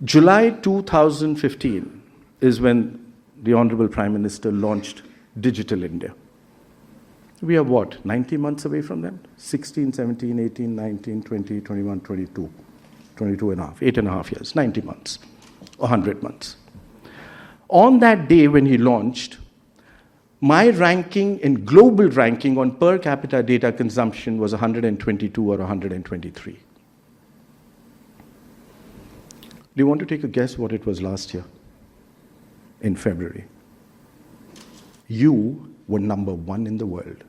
July 2015 is when the Honorable Prime Minister launched Digital India. We are what, 90 months away from them? 16, 17, 18, 19, 20, 21, 22, 22 and a half, 8.5 years, 90 months, 100 months. On that day when he launched, my ranking in global ranking on per capita data consumption was 122 or 123. Do you want to take a guess what it was last year in February? You were number 1 in the world.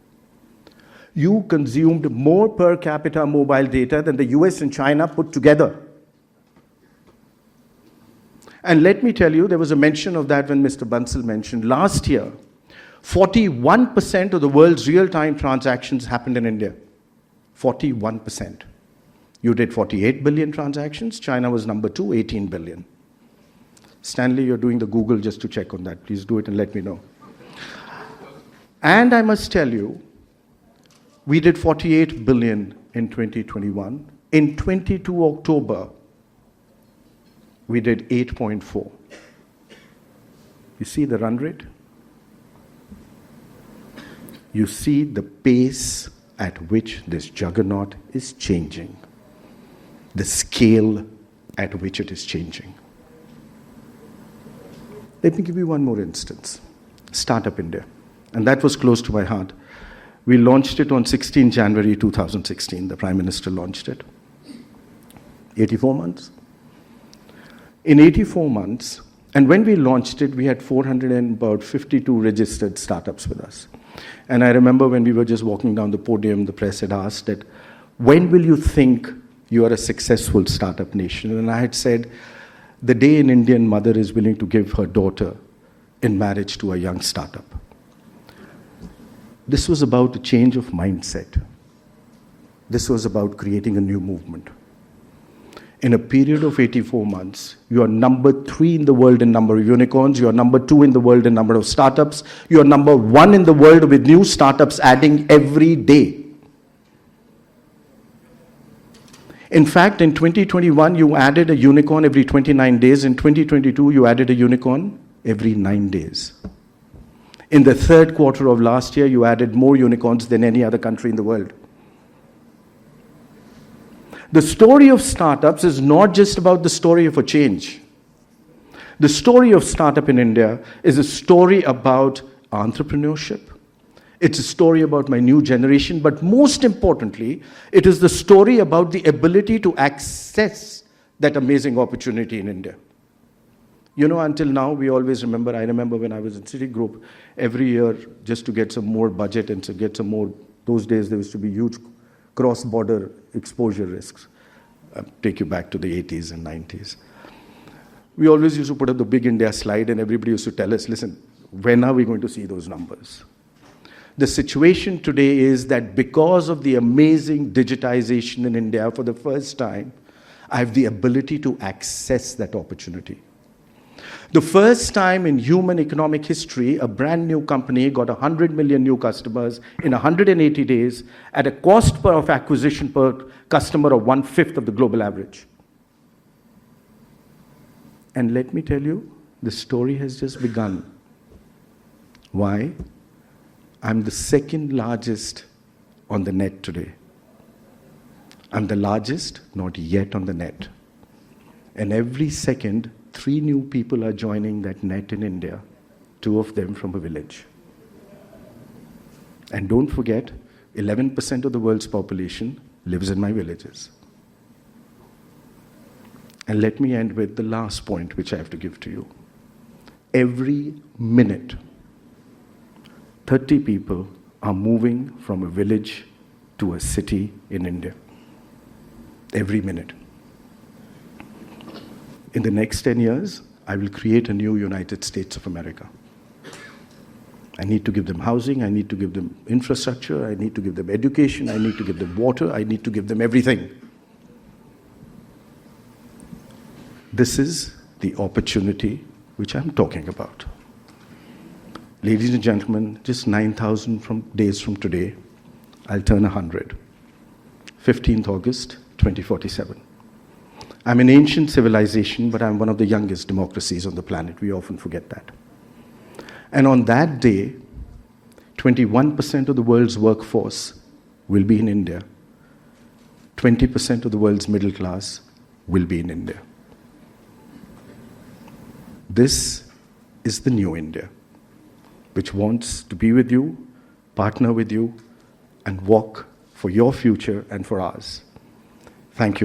You consumed more per capita mobile data than the US and China put together. And let me tell you, there was a mention of that when Mr. Bansal mentioned last year, 41% of the world's real-time transactions happened in India. 41%. You did 48 billion transactions. China was number 2, 18 billion. Stanley, you're doing the Google just to check on that. Please do it and let me know. And I must tell you, we did 48 billion in 2021. In 22 October, we did 8.4. You see the run rate? You see the pace at which this juggernaut is changing, the scale at which it is changing. Let me give you one more instance. Startup India. And that was close to my heart. We launched it on 16 January 2016. The Prime Minister launched it. 84 months. In 84 months, and when we launched it, we had 452 registered startups with us. And I remember when we were just walking down the podium, the press had asked that, when will you think you are a successful startup nation? And I had said, the day an Indian mother is willing to give her daughter in marriage to a young startup. This was about a change of mindset. This was about creating a new movement. In a period of 84 months, you are number 3 in the world in number of unicorns, you are number 2 in the world in number of startups, you are number 1 in the world with new startups adding every day. In fact, in 2021, you added a unicorn every 29 days. In 2022, you added a unicorn every 9 days. In the third quarter of last year, you added more unicorns than any other country in the world. The story of startups is not just about the story of a change. The story of startup in India is a story about entrepreneurship. It's a story about my new generation, but most importantly, it is the story about the ability to access that amazing opportunity in India. You know, until now, we always remember, I remember when I was in Citigroup, every year, just to get some more budget and to get some more, those days there used to be huge cross-border exposure risks. Take you back to the 80s and 90s. We always used to put up the big India slide and everybody used to tell us, listen, when are we going to see those numbers? The situation today is that because of the amazing digitization in India, for the first time, I have the ability to access that opportunity. The first time in human economic history, a brand new company got 100 million new customers in 180 days at a cost of acquisition per customer of 1/5 of the global average. And let me tell you, the story has just begun. Why? I'm the second largest on the net today. I'm the largest, not yet on the net. And every second, 3 new people are joining that net in India, 2 of them from a village. And don't forget, 11% of the world's population lives in my villages. And let me end with the last point which I have to give to you. Every minute, 30 people are moving from a village to a city in India. Every minute. In the next 10 years, I will create a new United States of America. I need to give them housing, I need to give them infrastructure, I need to give them education, I need to give them water, I need to give them everything. This is the opportunity which I'm talking about. Ladies and gentlemen, just 9,000 days from today, I'll turn 100. 15th August, 2047. I'm an ancient civilization, but I'm one of the youngest democracies on the planet. We often forget that. And on that day, 21% of the world's workforce will be in India. 20% of the world's middle class will be in India. This is the new India, which wants to be with you, partner with you, and walk for your future and for ours. Thank you.